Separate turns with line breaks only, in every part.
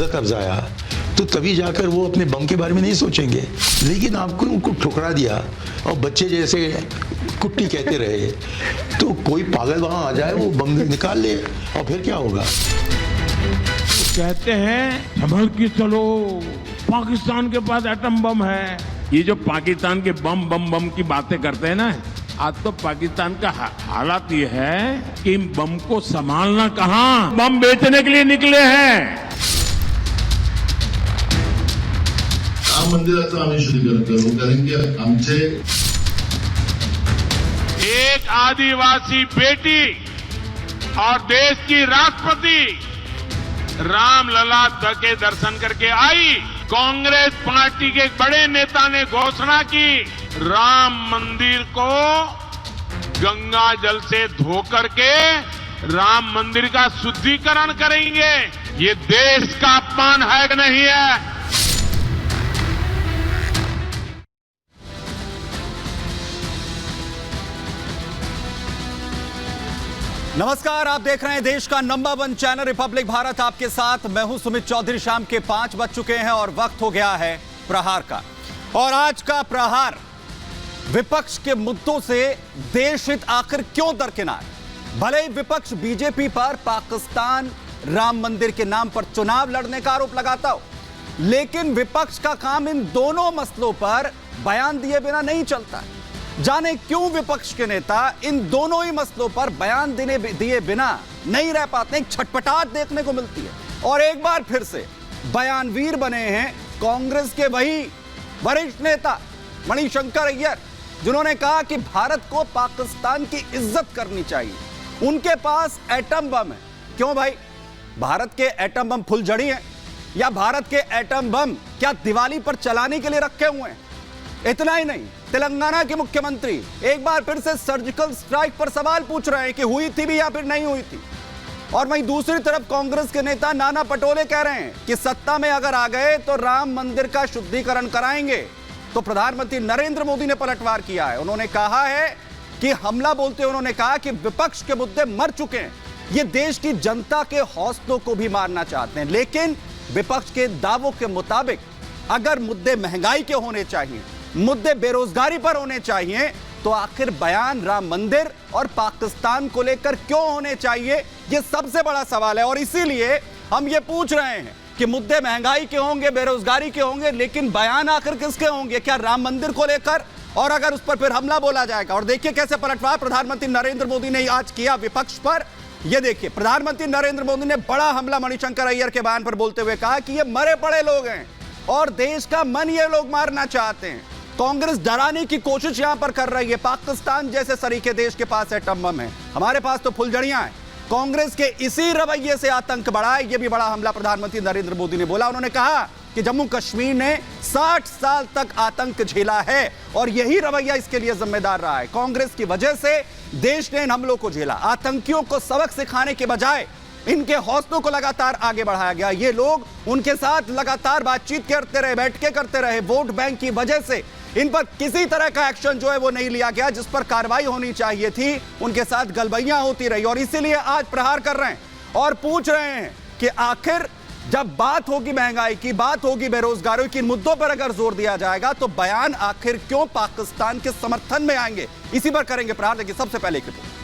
इज्जत अफजाया तो तभी जाकर वो अपने बम के बारे में नहीं सोचेंगे। लेकिन आपको उनको ठुकरा दिया और बच्चे जैसे कुट्टी कहते रहे तो कोई पागल वहां आ जाए, वो बम निकाल ले और फिर क्या होगा।
कहते हैं संभल के चलो, पाकिस्तान के पास एटम बम है। ये जो पाकिस्तान के बम बम बम की बातें करते हैं ना, आज तो पाकिस्तान का हालात ये है कि बम को संभालना कहां, बम बेचने के लिए निकले हैं।
राम मंदिराचं आम्ही शुद्धीकरण करू, कारण की आमचे
एक आदिवासी बेटी और देश की राष्ट्रपति रामलला के दर्शन करके आई। कांग्रेस पार्टी के एक बड़े नेता ने घोषणा की, राम मंदिर को गंगा जल से धो करके राम मंदिर का शुद्धिकरण करेंगे। ये देश का अपमान है कि नहीं है?
नमस्कार, आप देख रहे हैं देश का नंबर 1 चैनल रिपब्लिक भारत। आपके साथ मैं हूं सुमित चौधरी। शाम के 5 बज चुके हैं और वक्त हो गया है प्रहार का। और आज का प्रहार विपक्ष के मुद्दों से देश हित आखिर क्यों दरकिनार। भले ही विपक्ष बीजेपी पर पाकिस्तान राम मंदिर के नाम पर चुनाव लड़ने का आरोप लगाता हो, लेकिन विपक्ष का काम इन दोनों मसलों पर बयान दिए बिना नहीं चलता है। जाने क्यों विपक्ष के नेता इन दोनों ही मसलों पर बयान दिए बिना नहीं रह पाते। एक छटपटाहट देखने को मिलती है और एक बार फिर से बयानवीर बने हैं कांग्रेस के वही वरिष्ठ नेता मणिशंकर अय्यर, जिन्होंने कहा कि भारत को पाकिस्तान की इज्जत करनी चाहिए। उनके पास एटम बम है। क्यों भाई, भारत के एटम बम फुलझड़ी हैं या भारत के एटम बम क्या दिवाली पर चलाने के लिए रखे हुए हैं? इतना ही नहीं, तेलंगाना के मुख्यमंत्री एक बार फिर से सर्जिकल स्ट्राइक पर सवाल पूछ रहे हैं कि हुई थी भी या फिर नहीं हुई थी। और वहीं दूसरी तरफ कांग्रेस के नेता नाना पटोले कह रहे हैं कि सत्ता में अगर आ गए तो राम मंदिर का शुद्धिकरण कराएंगे। तो प्रधानमंत्री नरेंद्र मोदी ने पलटवार किया है। उन्होंने कहा है कि हमला बोलते उन्होंने कहा कि विपक्ष के मुद्दे मर चुके हैं, ये देश की जनता के हौसलों को भी मारना चाहते हैं। लेकिन विपक्ष के दावों के मुताबिक अगर मुद्दे महंगाई के होने चाहिए, मुद्दे बेरोजगारी पर होने चाहिए, तो आखिर बयान राम मंदिर और पाकिस्तान को लेकर क्यों होने चाहिए, यह सबसे बड़ा सवाल है। और इसीलिए हम ये पूछ रहे हैं कि मुद्दे महंगाई के होंगे, बेरोजगारी के होंगे, लेकिन बयान आखिर किसके होंगे? क्या राम मंदिर को लेकर? और अगर उस पर फिर हमला बोला जाएगा। और देखिए कैसे पलटवार प्रधानमंत्री नरेंद्र मोदी ने आज किया विपक्ष पर। यह देखिए, प्रधानमंत्री नरेंद्र मोदी ने बड़ा हमला मणिशंकर अय्यर के बयान पर बोलते हुए कहा कि ये मरे पड़े लोग हैं और देश का मन ये लोग मारना चाहते हैं। कांग्रेस डराने की कोशिश यहां पर कर रही है। पाकिस्तान जैसे सरीखे देश के पास एटम बम है, हमारे पास तो फुलझड़ियां हैं। कांग्रेस के इसी रवैये से आतंक बढ़ा है। यह भी बड़ा हमला प्रधानमंत्री नरेंद्र मोदी ने बोला। उन्होंने कहा कि जम्मू कश्मीर ने 60 साल तक आतंक झेला है और यही रवैया इसके लिए जिम्मेदार रहा है। कांग्रेस की वजह से देश ने इन हमलों को झेला। आतंकियों को सबक सिखाने के बजाय इनके हौसलों को लगातार आगे बढ़ाया गया। ये लोग उनके साथ लगातार बातचीत करते रहे, बैठकें करते रहे। वोट बैंक की वजह से इन पर किसी तरह का एक्शन जो है वो नहीं लिया गया, जिस पर कार्रवाई होनी चाहिए थी। उनके साथ गलबैयां होती रही और इसीलिए आज प्रहार कर रहे हैं और पूछ रहे हैं कि आखिर जब बात होगी महंगाई की, बात होगी बेरोजगारी की, मुद्दों पर अगर जोर दिया जाएगा तो बयान आखिर क्यों पाकिस्तान के समर्थन में आएंगे? इसी पर करेंगे प्रहार। देखिए सबसे पहले एक रिपोर्ट।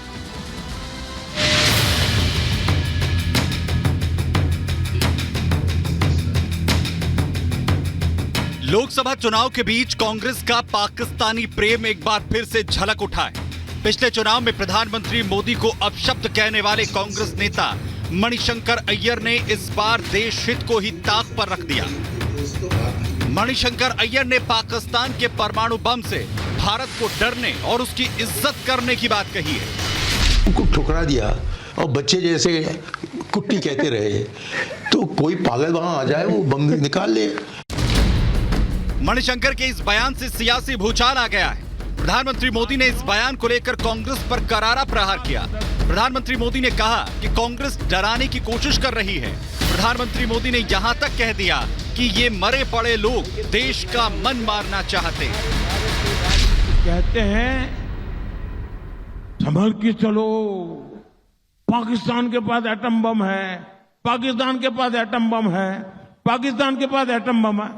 लोकसभा चुनाव के बीच कांग्रेस का पाकिस्तानी प्रेम एक बार फिर से झलक उठा है। पिछले चुनाव में प्रधानमंत्री मोदी को अपशब्द कहने वाले कांग्रेस नेता मणिशंकर अय्यर ने इस बार देश हित को ही ताक पर रख दिया। मणिशंकर अय्यर ने पाकिस्तान के परमाणु बम से भारत को डरने और उसकी इज्जत करने की बात कही है।
उनको ठुकरा दिया और बच्चे जैसे कुट्टी कहते रहे तो कोई पागल वहां आ जाए, वो बम निकाल ले।
मणिशंकर के इस बयान से सियासी भूचाल आ गया है। प्रधानमंत्री मोदी ने इस बयान को लेकर कांग्रेस पर करारा प्रहार किया। प्रधानमंत्री मोदी ने कहा कि कांग्रेस डराने की कोशिश कर रही है। प्रधानमंत्री मोदी ने यहां तक कह दिया कि ये मरे पड़े लोग देश का मन मारना चाहते हैं।
कहते हैं संभल के चलो, पाकिस्तान के पास एटम बम है, पाकिस्तान के पास एटम बम है। पाकिस्तान के पास एटम बम है।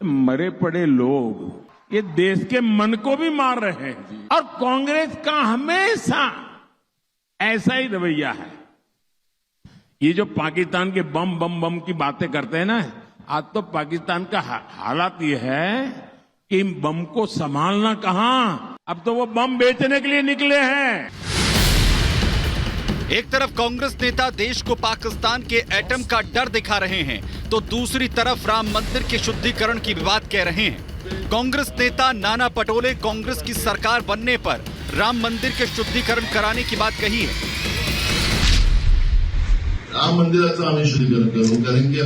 मरे पड़े लोग ये देश के मन को भी मार रहे हैं और कांग्रेस का हमेशा ऐसा ही रवैया है। ये जो पाकिस्तान के बम बम बम की बातें करते हैं ना, आज तो पाकिस्तान का हालात ये है कि इन बम को संभालना कहां, अब तो वो बम बेचने के लिए निकले हैं।
एक तरफ कांग्रेस नेता देश को पाकिस्तान के एटम का डर दिखा रहे हैं, तो दूसरी तरफ राम मंदिर के शुद्धिकरण की बात कह रहे हैं। कांग्रेस नेता नाना पटोले कांग्रेस की सरकार बनने पर राम मंदिर के शुद्धिकरण कराने की बात कही है।
राम मंदिराचं आम्ही शुद्धीकरण करू, कारण की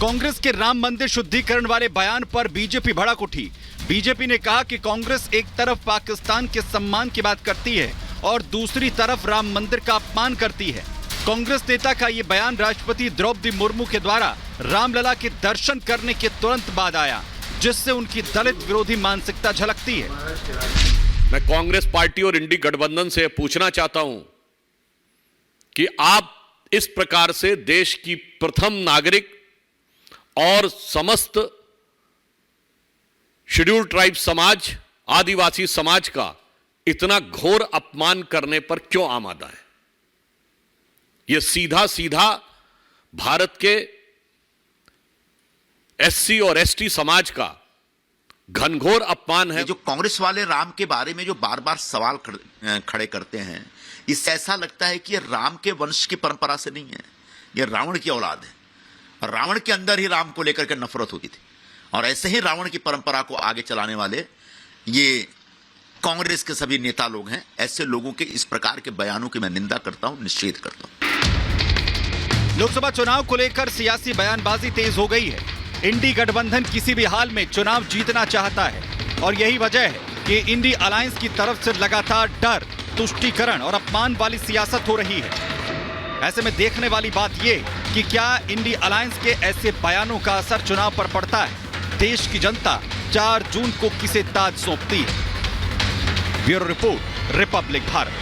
कांग्रेस के राम मंदिर शुद्धिकरण वाले बयान पर बीजेपी भड़क उठी। बीजेपी ने कहा कि कांग्रेस एक तरफ पाकिस्तान के सम्मान की बात करती है और दूसरी तरफ राम मंदिर का अपमान करती है। कांग्रेस नेता का ये बयान राष्ट्रपति द्रौपदी मुर्मू के द्वारा रामलला के दर्शन करने के तुरंत बाद आया, जिससे उनकी दलित विरोधी मानसिकता झलकती है।
मैं कांग्रेस पार्टी और इंडी गठबंधन से पूछना चाहता हूं कि आप इस प्रकार से देश की प्रथम नागरिक और समस्त शेड्यूल ट्राइब समाज, आदिवासी समाज का इतना घोर अपमान करने पर क्यों आमादा है? यह सीधा सीधा भारत के एससी और एसटी समाज का घनघोर अपमान है।
जो कांग्रेस वाले राम के बारे में जो बार बार सवाल खड़े करते हैं, इससे ऐसा लगता है कि ये राम के वंश की परंपरा से नहीं है, ये रावण की औलाद है। और रावण के अंदर ही राम को लेकर के नफरत होती थी, और ऐसे ही रावण की परंपरा को आगे चलाने वाले ये कांग्रेस के सभी नेता लोग हैं। ऐसे लोगों के इस प्रकार के बयानों की मैं निंदा करता हूं, निषेध करता हूं।
लोकसभा चुनाव को लेकर सियासी बयानबाजी तेज हो गई है। इंडी गठबंधन किसी भी हाल में चुनाव जीतना चाहता है और यही वजह है कि इंडी अलायंस की तरफ से लगातार डर, तुष्टीकरण और अपमान वाली सियासत हो रही है। ऐसे में देखने वाली बात यह कि क्या इंडी अलायंस के ऐसे बयानों का असर चुनाव पर पड़ता है। देश की जनता 4 जून को किसे ताज सौंपती है। Bureau report, Republic Bharat.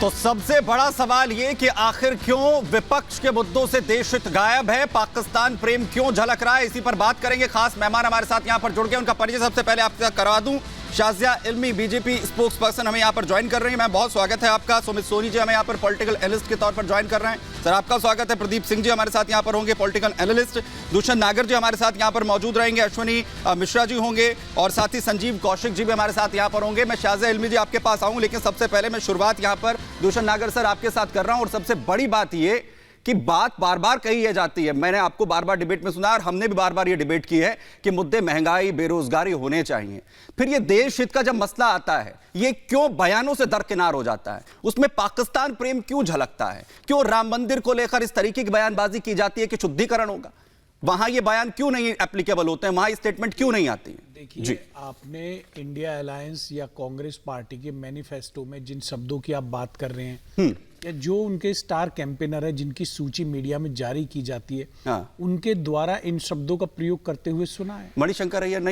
तो सबसे बड़ा सवाल यह कि आखिर क्यों विपक्ष के मुद्दों से देश हित गायब है, पाकिस्तान प्रेम क्यों झलक रहा है, इसी पर बात करेंगे। खास मेहमान हमारे साथ यहां पर जुड़ गए, उनका परिचय सबसे पहले आपके साथ करवा दूं। शाजिया इल्मी बीजेपी स्पोक्स पर्सन हमें यहां पर ज्वाइन कर रही हैं। मैं बहुत स्वागत है आपका। सुमित सोनी जी हमें यहां पर पॉलिटिकल एनालिस्ट के तौर पर ज्वाइन कर रहे हैं। सर आपका स्वागत है। प्रदीप सिंह जी हमारे साथ यहां पर होंगे, पॉलिटिकल एनालिस्ट। दुष्यंत नागर जी हमारे साथ यहां पर मौजूद रहेंगे। अश्विनी मिश्रा जी होंगे और साथ ही संजीव कौशिक जी भी हमारे साथ यहां पर होंगे। मैं शाजिया इल्मी जी आपके पास आऊं, लेकिन सबसे पहले मैं शुरुआत यहां पर दुष्यंत नागर सर आपके साथ कर रहा हूं। और सबसे बड़ी बात यह कि बात बार बार कही जाती है, मैंने आपको बार बार डिबेट में सुना और हमने भी बार बार ये डिबेट की है कि मुद्दे महंगाई, बेरोजगारी होने चाहिए। फिर ये देश हित का जब मसला आता है, ये क्यों बयानों से दरकिनार हो जाता है? उसमें पाकिस्तान प्रेम क्यों झलकता है? क्यों राम मंदिर को लेकर इस तरीके की बयानबाजी की जाती है कि शुद्धिकरण होगा? वहां ये बयान क्यों नहीं एप्लीकेबल होते हैं? वहां स्टेटमेंट क्यों नहीं आती है?
देखिए, आपने इंडिया अलायंस या कांग्रेस पार्टी के मैनिफेस्टो में जिन शब्दों की आप बात कर रहे हैं या जो उनके स्टार कैंपेनर है जिनकी सूची मीडिया में जारी की जाती है, उनके द्वारा इन शब्दों का प्रयोग करते हुए सुना है?
मणिशंकर अय्यर नहीं